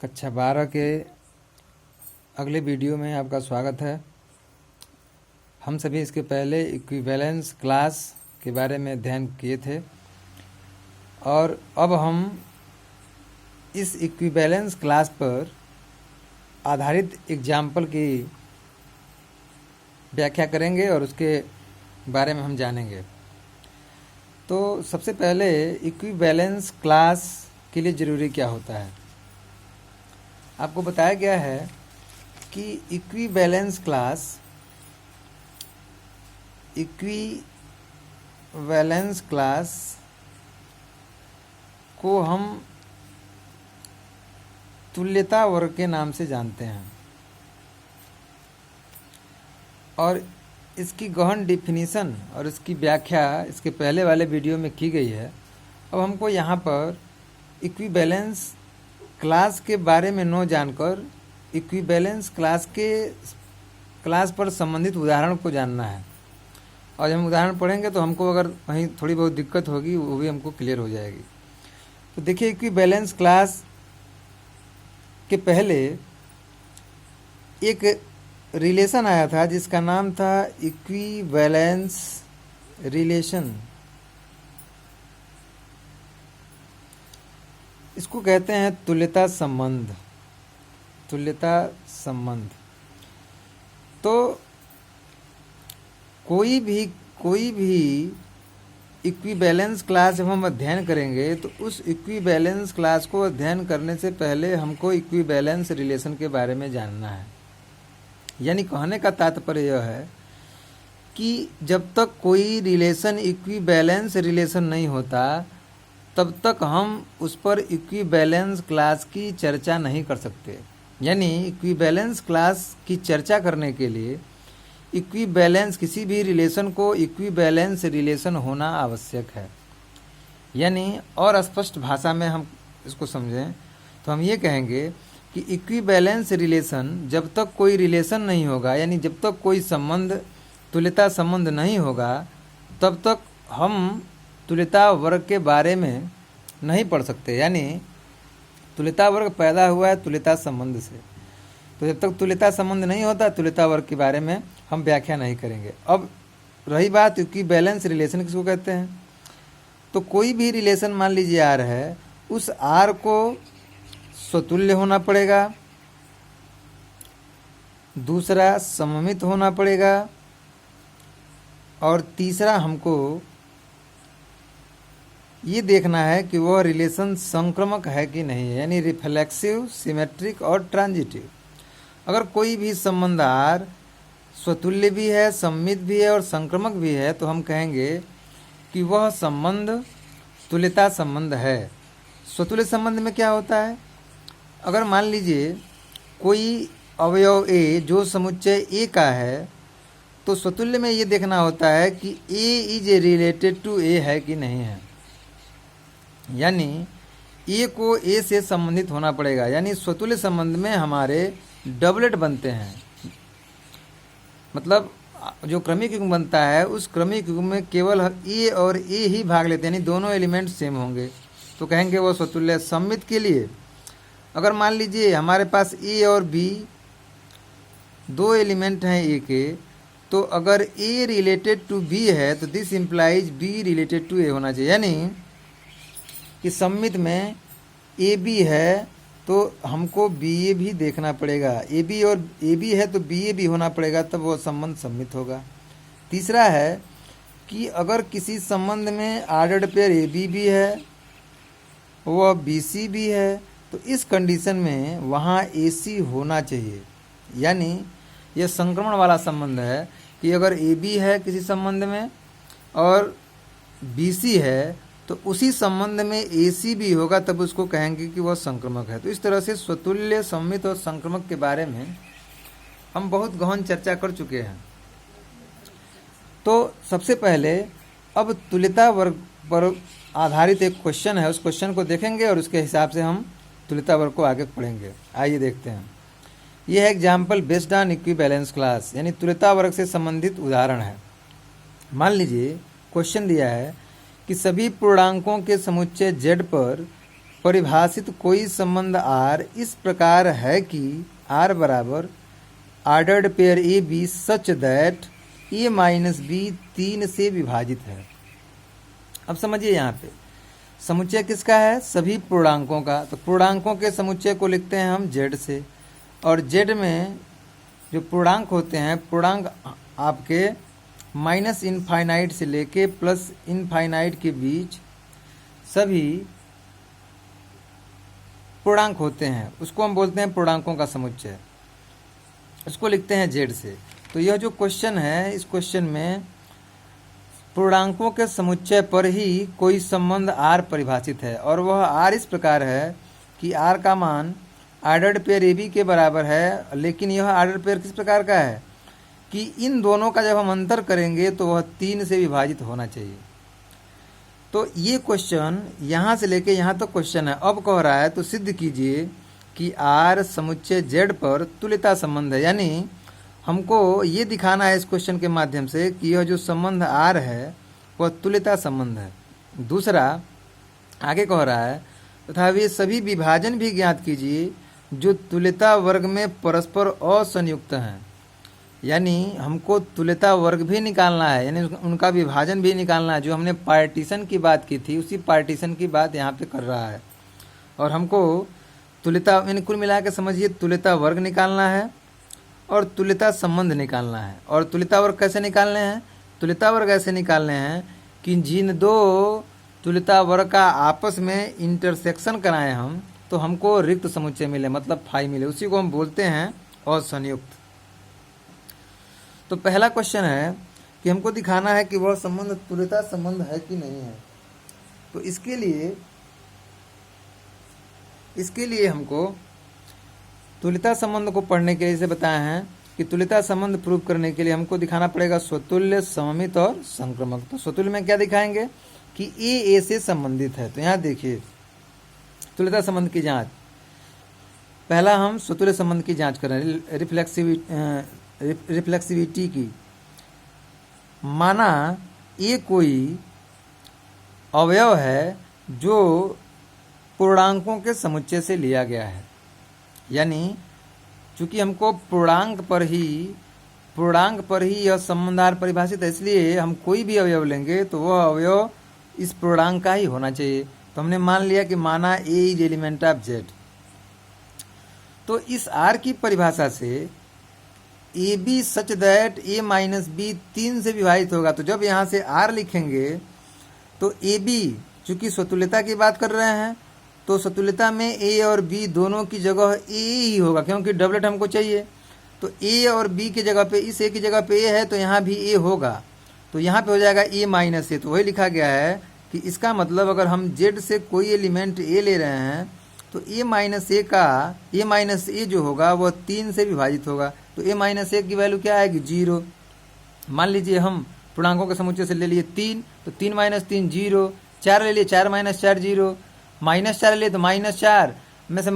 कक्षा 12 के अगले वीडियो में आपका स्वागत है। हम सभी इसके पहले इक्विवेलेंस क्लास के बारे में अध्ययन किए थे और अब हम इस इक्विवेलेंस क्लास पर आधारित एग्जाम्पल की व्याख्या करेंगे और उसके बारे में हम जानेंगे। तो सबसे पहले इक्विवेलेंस क्लास के लिए ज़रूरी क्या होता है। आपको बताया गया है कि इक्विवेलेंस क्लास को हम तुल्यता वर्ग के नाम से जानते हैं और इसकी गहन डिफिनीशन और इसकी व्याख्या इसके पहले वाले वीडियो में की गई है। अब हमको यहाँ पर इक्विवेलेंस क्लास के बारे में न जानकर इक्विवेलेंस क्लास पर संबंधित उदाहरण को जानना है और हम उदाहरण पढ़ेंगे तो हमको अगर कहीं थोड़ी बहुत दिक्कत होगी वो भी हमको क्लियर हो जाएगी। तो देखिए, इक्विवेलेंस क्लास के पहले एक रिलेशन आया था जिसका नाम था इक्विवेलेंस रिलेशन। इसको कहते हैं तुल्यता संबंध। तो कोई भी इक्विवेलेंस क्लास जब हम अध्ययन करेंगे तो उस इक्विवेलेंस क्लास को अध्ययन करने से पहले हमको इक्विवेलेंस रिलेशन के बारे में जानना है। यानी कहने का तात्पर्य यह है कि जब तक कोई रिलेशन इक्विवेलेंस रिलेशन नहीं होता तब तक हम उस पर इक्विवेलेंस क्लास की चर्चा नहीं कर सकते। यानी इक्विवेलेंस क्लास की चर्चा करने के लिए किसी भी रिलेशन को इक्विवेलेंस रिलेशन होना आवश्यक है। यानी और स्पष्ट भाषा में हम इसको समझें तो हम ये कहेंगे कि इक्विवेलेंस रिलेशन जब तक कोई रिलेशन नहीं होगा, यानी जब तक कोई संबंध तुल्यता संबंध नहीं होगा तब तक हम तुल्यता वर्ग के बारे में नहीं पढ़ सकते। यानी तुल्यता वर्ग पैदा हुआ है तुल्यता संबंध से, तो जब तक तुल्यता संबंध नहीं होता तुल्यता वर्ग के बारे में हम व्याख्या नहीं करेंगे। अब रही बात इक्विवेलेंस रिलेशन किसको कहते हैं, तो कोई भी रिलेशन मान लीजिए आर है, उस आर को स्वतुल्य होना पड़ेगा, दूसरा सममित होना पड़ेगा और तीसरा हमको ये देखना है कि वह रिलेशन संक्रामक है कि नहीं है, यानी रिफ्लेक्सिव, सिमेट्रिक और ट्रांजिटिव। अगर कोई भी संबंध आर स्वतुल्य भी है, सममित भी है और संक्रामक भी है तो हम कहेंगे कि वह संबंध तुल्यता संबंध है। स्वतुल्य संबंध में क्या होता है, अगर मान लीजिए कोई अवयव ए जो समुच्चय ए का है तो स्वतुल्य में ये देखना होता है कि ए इज रिलेटेड टू ए है कि नहीं है। यानी ए को ए से संबंधित होना पड़ेगा। यानी स्वतुल्य संबंध में हमारे डबलेट बनते हैं, मतलब जो क्रमिक युग्म बनता है उस क्रमिक युग्म में केवल ए और ए ही भाग लेते हैं, यानी दोनों एलिमेंट सेम होंगे तो कहेंगे वो स्वतुल्य। सममित के लिए अगर मान लीजिए हमारे पास ए और बी दो एलिमेंट हैं ए के, तो अगर ए रिलेटेड टू बी है तो this implies B related to A होना चाहिए। यानी कि सममित में ए बी है तो हमको बी ए भी देखना पड़ेगा, ए बी और ए बी है तो बी ए भी होना पड़ेगा, तब वो संबंध सममित होगा। तीसरा है कि अगर किसी संबंध में आर्डर्ड पेयर ए बी भी है वह बी सी भी है तो इस कंडीशन में वहाँ ए सी होना चाहिए। यानी यह संक्रमण वाला संबंध है कि अगर ए बी है किसी संबंध में और बी सी है तो उसी संबंध में ए सी भी होगा, तब उसको कहेंगे कि वह संक्रमक है। तो इस तरह से स्वतुल्य, सममित और संक्रमक के बारे में हम बहुत गहन चर्चा कर चुके हैं। तो सबसे पहले अब तुल्यता वर्ग पर आधारित एक क्वेश्चन है, उस क्वेश्चन को देखेंगे और उसके हिसाब से हम तुल्यता वर्ग को आगे पढ़ेंगे। आइए देखते हैं। यह है example based on equivalence class, यानी तुल्यता वर्ग से संबंधित उदाहरण है। मान लीजिए क्वेश्चन दिया है कि सभी पूर्णांकों के समुच्चय z पर परिभाषित कोई संबंध R इस प्रकार है कि R बराबर ordered pair a b such that a minus b 3 से विभाजित है। अब समझिए यहाँ पे समुच्चय किसका है? सभी पूर्णांकों का। तो पूर्णांकों के समुच्चय को लिखते हैं हम Z से, और Z में जो पूर्णांक होते हैं, पूर्णांक आपके माइनस इनफाइनाइट से लेके प्लस इनफाइनाइट के बीच सभी पूर्णांक होते हैं, उसको हम बोलते हैं पूर्णांकों का समुच्चय। उसको लिखते हैं Z से। तो यह जो क्वेश्चन है, इस क्वेश्चन में पूर्णांकों के समुच्चय पर ही कोई संबंध R परिभाषित है, और वह R इस प्रकार है कि R का मान ऑर्डर्ड पेयर ए बी के बराबर है। लेकिन यह ऑर्डर्ड पेयर किस प्रकार का है कि इन दोनों का जब हम अंतर करेंगे तो वह 3 से विभाजित होना चाहिए। तो ये क्वेश्चन यहाँ से लेके यहाँ तक क्वेश्चन है। अब कह रहा है तो सिद्ध कीजिए कि R समुच्चय Z पर तुल्यता संबंध है। यानी हमको ये दिखाना है इस क्वेश्चन के माध्यम से कि यह जो संबंध R है वह तुल्यता संबंध है। दूसरा आगे कह रहा है तथा वे सभी विभाजन भी ज्ञात कीजिए जो तुल्यता वर्ग में परस्पर असंयुक्त हैं। यानी हमको तुल्यता वर्ग भी निकालना है, यानी उनका विभाजन भी निकालना है। जो हमने पार्टीशन की बात की थी उसी पार्टीशन की बात यहाँ पे कर रहा है। और हमको तुल्यता यानी कुल मिला के समझिए तुल्यता वर्ग निकालना है और तुल्यता संबंध निकालना है। और तुल्यता वर्ग कैसे निकालने हैं? तुल्यता वर्ग ऐसे निकालने हैं कि जिन दो तुल्यता वर्ग का आपस में इंटरसेक्शन कराएं हम, तो हमको रिक्त समुच्चय मिले, मतलब फाई मिले। उसी को हम बोलते हैं असंयुक्त। तो पहला क्वेश्चन है कि हमको दिखाना है कि वह संबंध तुल्यता संबंध है कि नहीं है। तो इसके लिए हमको तुल्यता संबंध को पढ़ने के लिए इसे बताया है कि तुल्यता संबंध प्रूव करने के लिए हमको दिखाना पड़ेगा स्वतुल्य, सममित और संक्रमक। तो स्वतुल्य में क्या दिखाएंगे कि ए से संबंधित है। तो यहाँ देखिए तुल्यता संबंध की जांच। पहला हम स्वतुल्य संबंध की जांच कर रहे हैं, रिफ्लेक्सिविटी की। माना ये कोई अवयव है जो पूर्णांकों के समुच्चय से लिया गया है। यानी चूंकि हमको पूर्णांक पर ही यह संबंध परिभाषित है, इसलिए हम कोई भी अवयव लेंगे तो वह अवयव इस पूर्णांक का ही होना चाहिए। तो हमने मान लिया कि माना a is element of Z। तो इस R की परिभाषा से a b such that a minus b 3 से विभाजित होगा। तो जब यहाँ से R लिखेंगे तो ए बी, चूंकि स्वतुल्यता की बात कर रहे हैं, तो स्वतुल्यता में ए और बी दोनों की जगह ए ही होगा, क्योंकि डबलेट हमको चाहिए। तो ए और बी की जगह पे, इस ए की जगह पे ए है तो यहाँ भी ए होगा। तो यहाँ पे हो जाएगा ए माइनस ए। तो वही लिखा गया है कि इसका मतलब अगर हम Z से कोई एलिमेंट ए ले रहे हैं तो ए माइनस ए जो होगा वह 3 से विभाजित होगा। तो ए माइनस ए की वैल्यू क्या आएगी? 0। मान लीजिए हम पूर्णांकों के समुच्चय से ले लिए 3, तो 3 माइनस 3 0, 4 ले लिए 4 माइनस 4 0, माइनस 4 ले लिए तो माइनस 4 में से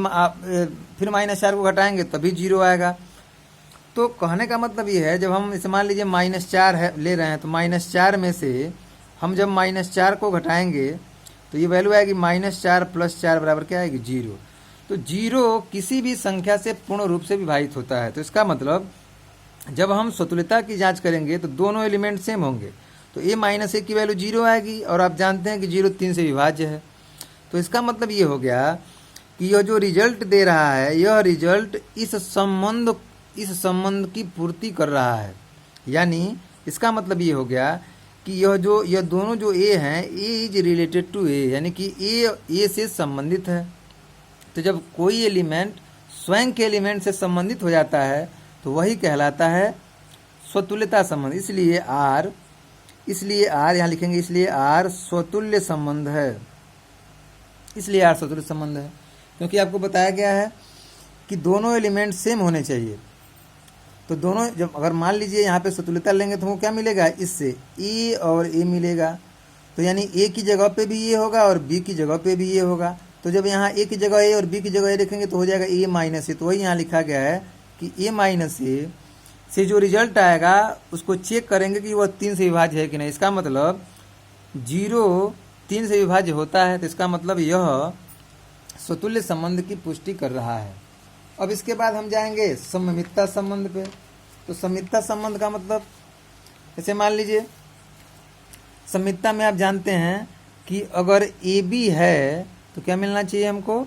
फिर माइनस 4 को घटाएंगे तभी 0 आएगा। तो कहने का मतलब ये है, जब हम इसे मान लीजिए माइनस 4 ले रहे हैं तो माइनस 4 में से हम जब माइनस 4 को घटाएंगे तो ये वैल्यू आएगी माइनस 4 प्लस 4 बराबर क्या आएगी? 0। तो 0 किसी भी संख्या से पूर्ण रूप से विभाजित होता है। तो इसका मतलब जब हम स्वतुल्यता की जांच करेंगे तो दोनों एलिमेंट सेम होंगे। तो ए माइनस ए की वैल्यू 0 आएगी, और आप जानते हैं कि 0 3 से विभाज्य है। तो इसका मतलब ये हो गया कि यह जो रिजल्ट दे रहा है, यह रिजल्ट इस संबंध की पूर्ति कर रहा है। यानी इसका मतलब ये हो गया कि यह दोनों जो ए हैं, ए इज रिलेटेड टू ए, यानी कि ए से संबंधित है। तो जब कोई एलिमेंट स्वयं के एलिमेंट से संबंधित हो जाता है तो वही कहलाता है स्वतुल्यता संबंध। इसलिए R यहाँ लिखेंगे, इसलिए R स्वतुल्य संबंध है। इसलिए R स्वतुल्य संबंध है क्योंकि आपको बताया गया है कि दोनों एलिमेंट सेम होने चाहिए। तो दोनों, जब अगर मान लीजिए यहाँ पे स्वतुल्यता लेंगे तो वो क्या मिलेगा? इससे ए और ए मिलेगा। तो यानी ए की जगह पे भी ये होगा और बी की जगह पे भी ये होगा। तो जब यहाँ ए की जगह ए और बी की जगह ए लिखेंगे तो हो जाएगा ए माइनस ए। तो वही यहाँ लिखा गया है कि ए माइनस ए से जो रिजल्ट आएगा उसको चेक करेंगे कि वह 3 से विभाज्य है कि नहीं। इसका मतलब 0 3 से विभाज्य होता है। तो इसका मतलब यह स्वतुल्य संबंध की पुष्टि कर रहा है। अब इसके बाद हम जाएंगे सममितता संबंध पे। तो सममितता संबंध का मतलब, जैसे मान लीजिए सममितता में आप जानते हैं कि अगर ए बी है तो क्या मिलना चाहिए हमको,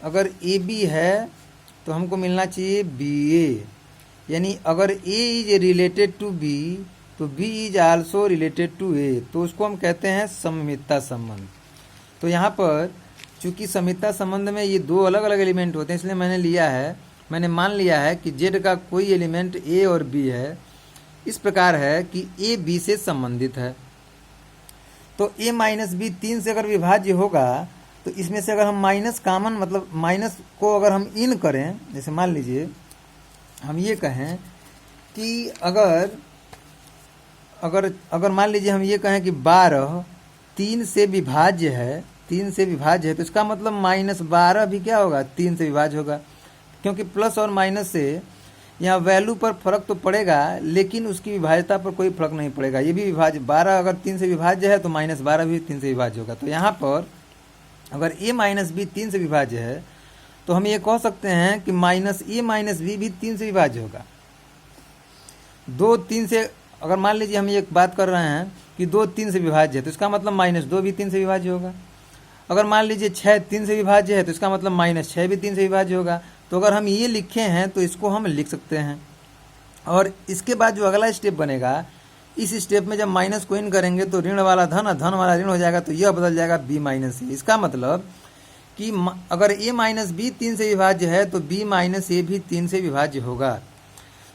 अगर ए बी है तो हमको मिलना चाहिए बी ए, यानी अगर A is related to B तो B is also related to A, तो उसको हम कहते हैं सममितता संबंध। तो यहाँ पर चूंकि सममितता संबंध में ये दो अलग अलग एलिमेंट होते हैं, इसलिए मैंने मान लिया है कि जेड का कोई एलिमेंट ए और बी है, इस प्रकार है कि ए बी से संबंधित है। तो ए माइनस बी 3 से अगर विभाज्य होगा तो इसमें से अगर हम माइनस कॉमन, मतलब माइनस को अगर हम इन करें, जैसे मान लीजिए हम ये कहें कि अगर मान लीजिए हम ये कहें कि 12 3 से विभाज्य है, 3 से विभाज्य है, तो इसका मतलब -12 भी क्या होगा, 3 से विभाज्य होगा। क्योंकि प्लस और माइनस से यहाँ वैल्यू पर फर्क तो पड़ेगा, लेकिन उसकी विभाज्यता पर कोई फर्क नहीं पड़ेगा। ये भी विभाज्य 12 अगर 3 से विभाज्य है तो -12 भी 3 से विभाज्य होगा। तो यहाँ पर अगर a माइनस बी 3 से विभाज्य है तो हम ये कह सकते हैं कि -a माइनस बी भी 3 से विभाज्य होगा। 2 3 से, अगर मान लीजिए हम ये बात कर रहे हैं कि 2 3 से विभाज्य है तो इसका मतलब -2 भी 3 से विभाज्य होगा। अगर मान लीजिए 6 3 से विभाज्य है तो इसका मतलब -6 भी 3 से विभाज्य होगा। तो अगर हम ये लिखे हैं तो इसको हम लिख सकते हैं। और इसके बाद जो अगला स्टेप बनेगा, इस स्टेप में जब माइनस को इन करेंगे तो ऋण वाला धन और धन वाला ऋण हो जाएगा, तो यह बदल जाएगा b माइनस ए। इसका मतलब कि अगर a माइनस बी 3 से विभाज्य है तो b माइनस ए भी 3 से विभाज्य होगा।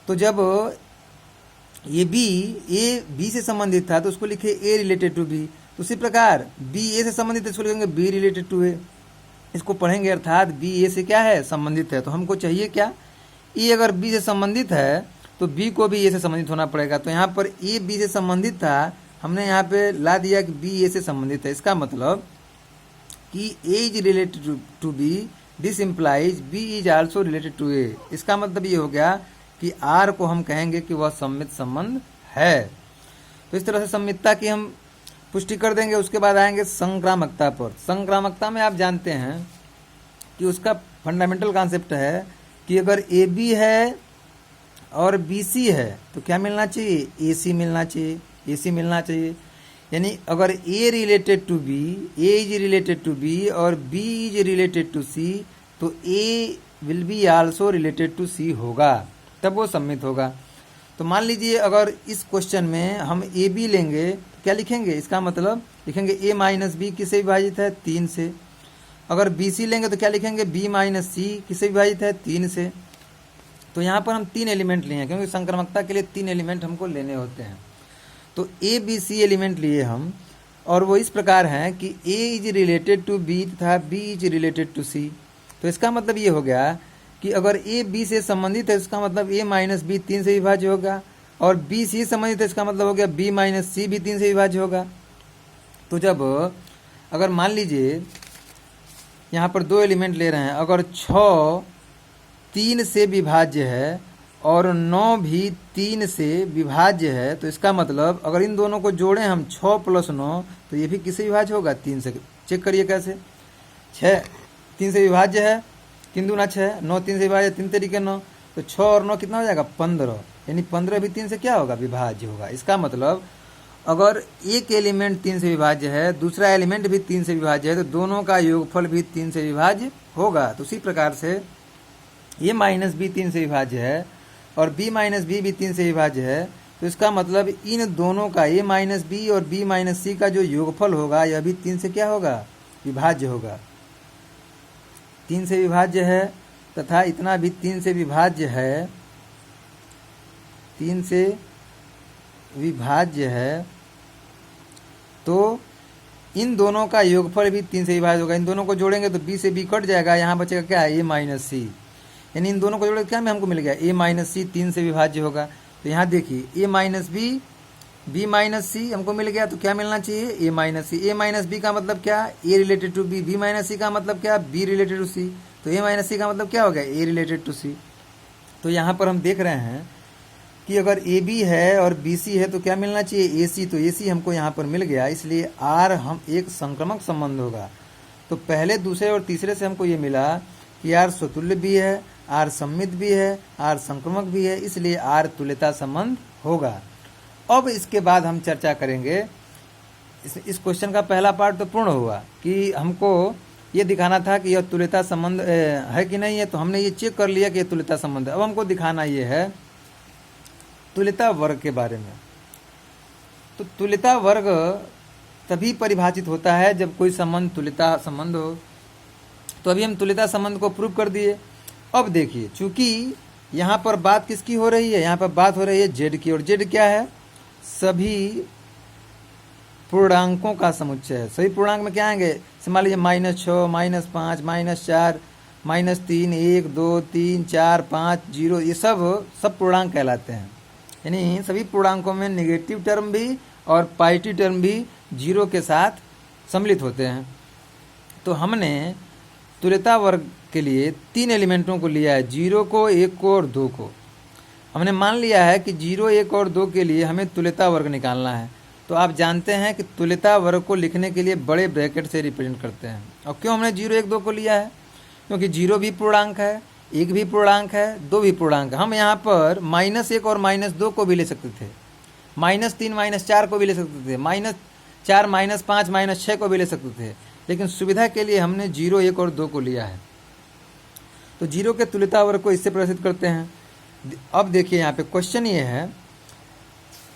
तो जब ये a b से संबंधित था तो उसको लिखे a रिलेटेड टू b, तो उसी प्रकार b a से संबंधित है, इसको लिखेंगे b रिलेटेड टू a। इसको पढ़ेंगे, अर्थात b a से क्या है, संबंधित है। तो हमको चाहिए क्या, a अगर b से संबंधित है तो b को भी a से संबंधित होना पड़ेगा। तो यहाँ पर a b से संबंधित था, हमने यहाँ पे ला दिया कि b a से संबंधित है। इसका मतलब कि a is related to b, this implies b is also related to a। इसका मतलब ये हो गया कि r को हम कहेंगे कि वह सममित संबंध है। तो इस तरह से सममितता की हम पुष्टि कर देंगे। उसके बाद आएंगे संक्रामकता पर। संक्रामकता में आप जानते हैं कि उसका फंडामेंटल कॉन्सेप्ट है कि अगर ए बी है और बी सी है तो क्या मिलना चाहिए, ए सी मिलना चाहिए, ए सी मिलना चाहिए। यानी अगर A related to B, A is related to B और B is related to C, तो A will be also related to C होगा, तब वो सम्मित होगा। तो मान लीजिए अगर इस क्वेश्चन में हम ए बी लेंगे तो क्या लिखेंगे, इसका मतलब लिखेंगे ए माइनस बी किससे विभाजित है, 3 से। अगर बी सी लेंगे तो क्या लिखेंगे, बी माइनस सी किससे विभाजित है, 3 से। तो यहाँ पर हम 3 एलिमेंट लिए हैं, क्योंकि संक्रामकता के लिए 3 एलिमेंट हमको लेने होते हैं। तो ए बी सी एलिमेंट लिए हम, और वो इस प्रकार हैं कि ए इज रिलेटेड टू बी तथा B is related to C. तो इसका मतलब ये हो गया कि अगर ए बी से संबंधित है इसका मतलब ए माइनस बी 3 से विभाज्य होगा, और बी सी संबंधित है इसका मतलब हो गया बी माइनस सी भी 3 से विभाज्य होगा। तो जब अगर मान लीजिए यहाँ पर 2 एलिमेंट ले रहे हैं, अगर 6 3 से विभाज्य है और 9 भी 3 से विभाज्य है, तो इसका मतलब अगर इन दोनों को जोड़ें हम 6 + 9 तो ये भी किससे विभाज्य होगा, 3 से। चेक करिए कैसे, 6 3 से विभाज्य है, 3 दूना 6, 9 3 से विभाज्य 3 तरीके 9, तो 6 और 9 कितना हो जाएगा, 15। यानी 15 भी 3 से क्या होगा, विभाज्य होगा। इसका मतलब अगर एक एलिमेंट 3 से विभाज्य है, दूसरा एलिमेंट भी 3 से विभाज्य है, तो दोनों का योगफल भी 3 से विभाज्य होगा। तो उसी प्रकार से ए माइनस बी 3 से विभाज्य है और बी माइनस बी भी 3 से विभाज्य है, तो इसका मतलब इन दोनों का ए माइनस बी और बी माइनस सी का जो योगफल होगा यह भी 3 से क्या होगा, विभाज्य होगा। 3 से विभाज्य है तथा इतना भी 3 से विभाज्य है, 3 से विभाज्य है, तो इन दोनों का योगफल भी 3 से विभाज्य होगा। इन दोनों को जोड़ेंगे तो बी से बी कट जाएगा, यहाँ बचेगा क्या, ए माइनस सी। यानी इन दोनों को जोड़े क्या में हमको मिल गया, ए माइनस सी 3 से विभाज्य होगा। तो यहाँ देखिए ए माइनस बी माइनस सी हमको मिल गया, तो क्या मिलना चाहिए, ए माइनस सी। ए माइनस बी का मतलब क्या, ए रिलेटेड टू बी माइनस सी का मतलब क्या, बी रिलेटेड टू सी। तो ए माइनस सी का मतलब क्या हो गया, ए रिलेटेड टू सी। तो यहाँ पर हम देख रहे हैं कि अगर ए बी है और बी सी है तो क्या मिलना चाहिए, ए सी। तो ए सी हमको यहाँ पर मिल गया, इसलिए आर हम एक संक्रामक संबंध होगा। तो पहले, दूसरे और तीसरे से हमको ये मिला कि आर स्वतुल्य भी है, आर सममित भी है, आर संक्रमक भी है, इसलिए आर तुल्यता संबंध होगा। अब इसके बाद हम चर्चा करेंगे, इस क्वेश्चन का पहला पार्ट तो पूर्ण हुआ कि हमको ये दिखाना था कि यह तुल्यता संबंध है कि नहीं है, तो हमने ये चेक कर लिया कि यह तुल्यता संबंध है। अब हमको दिखाना ये है तुल्यता वर्ग के बारे में। तो तुल्यता वर्ग तभी परिभाषित होता है जब कोई संबंध तुल्यता संबंध हो। तो अभी हम तुल्यता संबंध को प्रूव कर दिए। अब देखिए, चूंकि यहाँ पर बात किसकी हो रही है, यहाँ पर बात हो रही है जेड की, और जेड क्या है, सभी पूर्णांकों का समुच्चय है। सभी पूर्णांक में क्या आएंगे, मान लीजिए -6, -5, -4, -3, 1, 2, 3, 4, 5, 0, ये सब पूर्णांक कहलाते हैं। यानी सभी पूर्णांकों में नेगेटिव टर्म भी और पॉजिटिव टर्म भी 0 के साथ सम्मिलित होते हैं। तो हमने तुल्यता वर्ग के लिए 3 एलिमेंटों को लिया है, 0 को, 1 को और 2 को। हमने मान लिया है कि 0, 1 और 2 के लिए हमें तुल्यता वर्ग निकालना है। तो आप जानते हैं कि तुल्यता वर्ग को लिखने के लिए बड़े ब्रैकेट से रिप्रेजेंट करते हैं। और क्यों हमने 0, 1, 2 को लिया है, क्योंकि 0 भी पूर्णांक है, 1 भी पूर्णांक है, 2 भी पूर्णांक है। हम यहाँ पर -1 और -2 को भी ले सकते थे, -3, -4 को भी ले सकते थे, -4, -5, -6 को भी ले सकते थे, लेकिन सुविधा के लिए हमने 0, 1 और 2 को लिया है। तो 0 के तुल्यता वर्ग को इससे प्रदर्शित करते हैं। अब देखिए, यहाँ पे क्वेश्चन ये है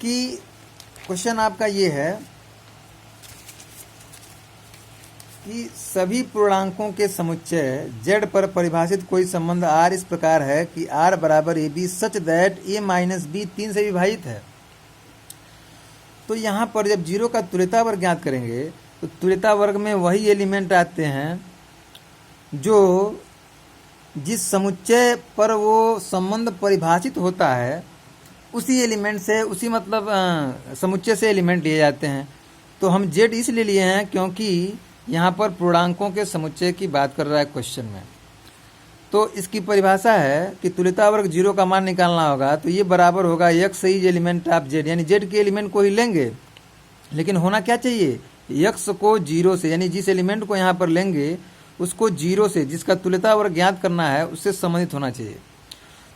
कि क्वेश्चन आपका ये है कि सभी पूर्णांकों के समुच्चय z पर परिभाषित कोई संबंध r इस प्रकार है कि r बराबर ab such that a minus b 3 से विभाजित है। तो यहाँ पर जब 0 का तुल्यता वर्ग ज्ञात करेंगे तो तुल्यता वर्ग में वही एलिमेंट आते हैं जो जिस समुच्चय पर वो संबंध परिभाषित होता है, उसी एलिमेंट से, उसी मतलब समुच्चय से एलिमेंट लिए जाते हैं। तो हम z इसलिए लिए हैं क्योंकि यहाँ पर पूर्णांकों के समुच्चय की बात कर रहा है क्वेश्चन में। तो इसकी परिभाषा है कि तुल्यता वर्ग 0 का मान निकालना होगा, तो ये बराबर होगा x is element of z, यानी z के एलिमेंट को ही लेंगे, लेकिन होना क्या चाहिए, x को 0 से, यानी जिस एलिमेंट को यहाँ पर लेंगे उसको 0 से, जिसका तुल्यता वर्ग ज्ञात करना है, उससे संबंधित होना चाहिए।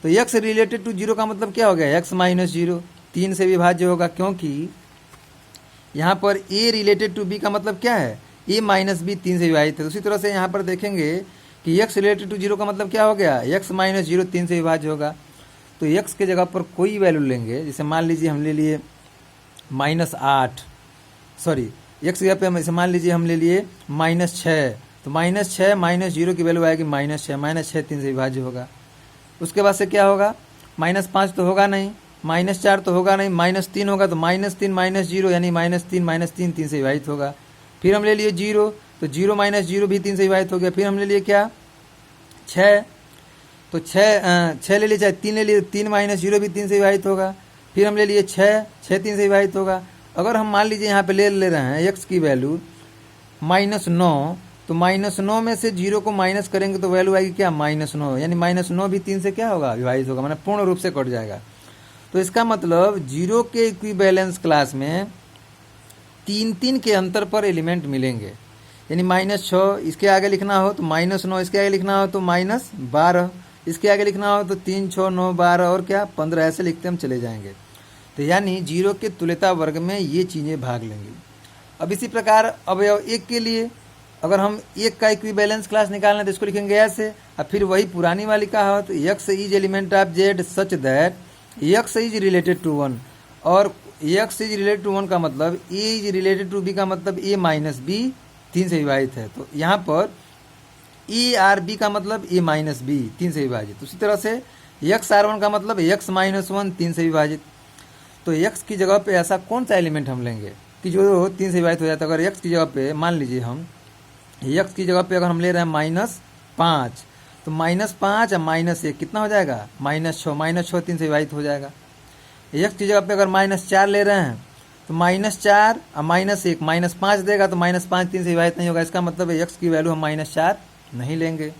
तो x रिलेटेड टू 0 का मतलब क्या हो गया, x माइनस 0 3 से विभाज्य होगा, क्योंकि यहाँ पर a रिलेटेड टू b का मतलब क्या है, a माइनस b 3 से विभाजित है। उसी तरह से यहाँ पर देखेंगे कि x रिलेटेड टू 0 का मतलब क्या हो गया, x माइनस 0 3 से विभाज्य होगा। तो x के जगह पर कोई वैल्यू लेंगे, जैसे मान लीजिए हम ले लिए -8, सॉरी x की जगह पे हम मान लीजिए हम ले लिए -6, तो -6 -0 की वैल्यू आएगी -6 3 से विभाज्य होगा। उसके बाद से क्या होगा, -5 तो होगा नहीं, -4 तो होगा नहीं, -3 होगा, तो -3 -0 यानी -3 3 से विभाजित होगा। फिर हम ले लिए 0, तो 0 -0 भी 3 से विभाजित हो गया। फिर हम ले लिए क्या, 6, तो 6 ले लिए, चाहे 3 ले लिए, 3 -0 भी 3 से विभाजित होगा। फिर हम ले लिए 6 3 से विभाजित होगा। अगर हम मान लीजिए यहाँ पे ले रहे हैं x की वैल्यू -9, तो -9 में से 0 को माइनस करेंगे तो वैल्यू आएगी क्या, -9, यानी -9 भी 3 से क्या होगा, विभाजित होगा, मतलब पूर्ण रूप से कट जाएगा। तो इसका मतलब 0 के इक्विवेलेंस क्लास में 3 के अंतर पर एलिमेंट मिलेंगे, यानी -6 इसके आगे लिखना हो तो -9, इसके आगे लिखना हो तो -12, इसके आगे लिखना हो तो 3 6 9 12 और क्या 15, ऐसे लिखते हम चले जाएंगे। तो यानी 0 के तुल्यता वर्ग में ये चीज़ें भाग लेंगी। अब इसी प्रकार अवयव 1 के लिए अगर हम 1 का इक्विवेलेंस क्लास निकालना है तो इसको लिखेंगे ऐसे, और फिर वही पुरानी वाली कहा हो तो x is element of z such that x is related to 1, और x इज रिलेटेड टू 1 का मतलब a is related to b का मतलब a माइनस b 3 से विभाजित है। तो यहाँ पर a आर b का मतलब a माइनस b 3 से विभाजित। उसी तरह से x आर 1 का मतलब x माइनस 1 3 से विभाजित। तो x की जगह पे ऐसा कौन सा एलिमेंट हम लेंगे कि जो 3 से विभाजित हो जाता है। अगर x की जगह पे मान लीजिए हम x की जगह पे अगर हम ले रहे हैं -5, तो -5 और -1 कितना हो जाएगा, -6 3 से विभाजित हो जाएगा। x की जगह पे अगर -4 ले रहे हैं तो -4 और -1 -5 देगा, तो -5 3 से विभाजित नहीं होगा। इसका मतलब है x की वैल्यू हम -4 नहीं लेंगे।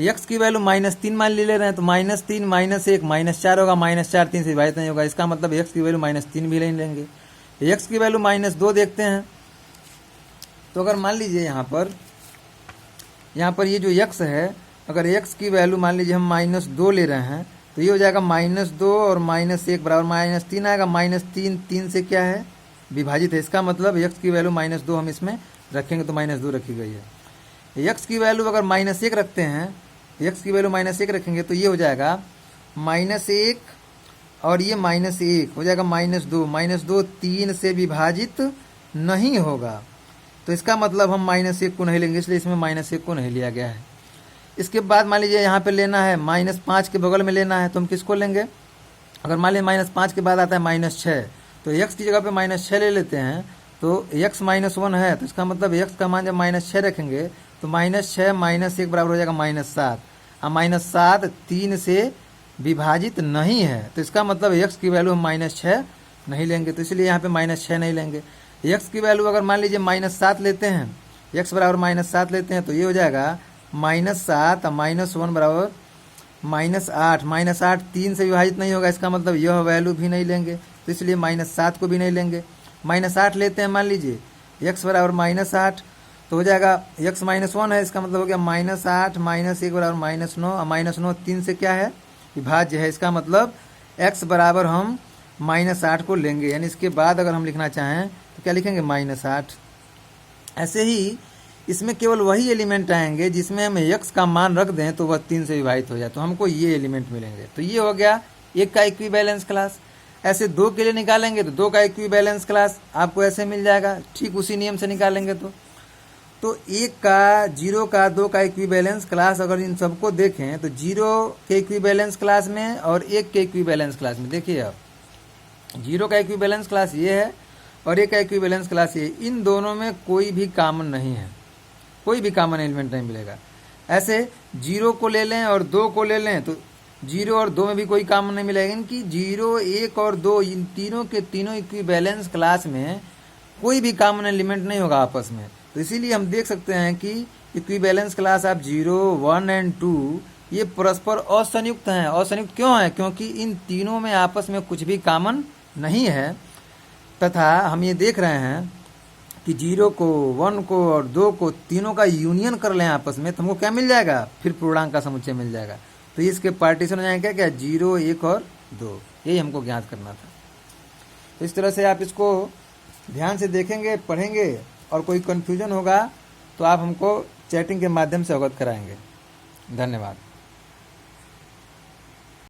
x की वैल्यू -3 मान ले रहे हैं तो -3 -1 -4 होगा, -4 3 से विभाजित नहीं होगा। इसका मतलब x की वैल्यू -3 भी नहीं लेंगे। x की वैल्यू -2 देखते हैं तो अगर मान लीजिए यहाँ पर ये जो x है, अगर x की वैल्यू मान लीजिए हम -2 ले रहे हैं तो ये हो जाएगा -2 और -1 बराबर -3 आएगा। -3 3 से क्या है विभाजित है, इसका मतलब x की वैल्यू -2 हम इसमें रखेंगे तो -2 रखी गई है। x की वैल्यू अगर -1 रखते हैं, x की वैल्यू -1 रखेंगे तो ये हो जाएगा -1 और ये -1 हो जाएगा -2। -2 3 से विभाजित नहीं होगा तो इसका मतलब हम -1 को नहीं लेंगे, इसलिए इसमें -1 को नहीं लिया गया है। इसके बाद मान लीजिए यहाँ पे लेना है -5 के बगल में लेना है तो हम किसको लेंगे? अगर मान लीजिए -5 के बाद आता है -6 तो x की जगह पे -6 ले लेते हैं तो x -1 है तो इसका मतलब x का मान जब -6 रखेंगे तो -6 -1 बराबर हो जाएगा -7 और -7 3 से विभाजित नहीं है तो इसका मतलब x की वैल्यू हम -6 नहीं लेंगे, तो इसलिए यहाँ पे -6 नहीं लेंगे। x की वैल्यू अगर मान लीजिए -7 लेते हैं, x बराबर -7 लेते हैं तो ये हो जाएगा -7 और -1 बराबर -8। -8 3 से विभाजित नहीं होगा, इसका मतलब यह वैल्यू भी नहीं लेंगे तो इसलिए -7 को भी नहीं लेंगे। -8 लेते हैं, मान लीजिए x बराबर -8 तो हो जाएगा x -1 है, इसका मतलब हो गया -8 -1 बराबर -9 और -9 3 से क्या है विभाज्य है, इसका मतलब x बराबर हम -8 को लेंगे। यानी इसके बाद अगर हम लिखना चाहें तो क्या लिखेंगे -8। ऐसे ही इसमें केवल वही एलिमेंट आएंगे जिसमें हम x का मान रख दें तो वह 3 से विभाजित हो जाए तो हमको ये एलिमेंट मिलेंगे। तो ये हो गया एक का इक्विवेलेंस क्लास। ऐसे 2 के लिए निकालेंगे तो 2 का इक्विवेलेंस क्लास आपको ऐसे मिल जाएगा, ठीक उसी नियम से निकालेंगे तो 1 का 0 का 2 का इक्विवेलेंस क्लास अगर इन सबको देखें तो 0 के इक्विवेलेंस क्लास में और 1 के इक्विवेलेंस क्लास में, देखिए अब 0 का इक्विवेलेंस क्लास ये है और 1 का इक्विवेलेंस क्लास ये, इन दोनों में कोई भी कॉमन नहीं है, कोई भी कॉमन एलिमेंट नहीं मिलेगा। ऐसे 0 को ले लें और 2 को ले लें तो 0 और 2 में भी कोई कॉमन नहीं मिलेगा, इनकी 0 1 और 2 इन तीनों के तीनों इक्विवेलेंस क्लास में कोई भी कॉमन एलिमेंट नहीं होगा आपस में। तो इसीलिए हम देख सकते हैं कि इक्विवेलेंस क्लास ऑफ 0 1 एंड 2 ये परस्पर असंयुक्त हैं। असंयुक्त क्यों है? क्योंकि इन तीनों में आपस में कुछ भी कॉमन नहीं है तथा हम ये देख रहे हैं कि 0 को 1 को और 2 को तीनों का यूनियन कर लें आपस में तो हमको क्या मिल जाएगा? फिर पूर्णांक का समुच्चय मिल जाएगा। तो इसके पार्टीशन हो जाएंगे क्या? 0 1 और 2, यही हमको ज्ञात करना था। तो इस तरह से आप इसको ध्यान से देखेंगे, पढ़ेंगे और कोई कन्फ्यूजन होगा तो आप हमको चैटिंग के माध्यम से अवगत कराएंगे। धन्यवाद।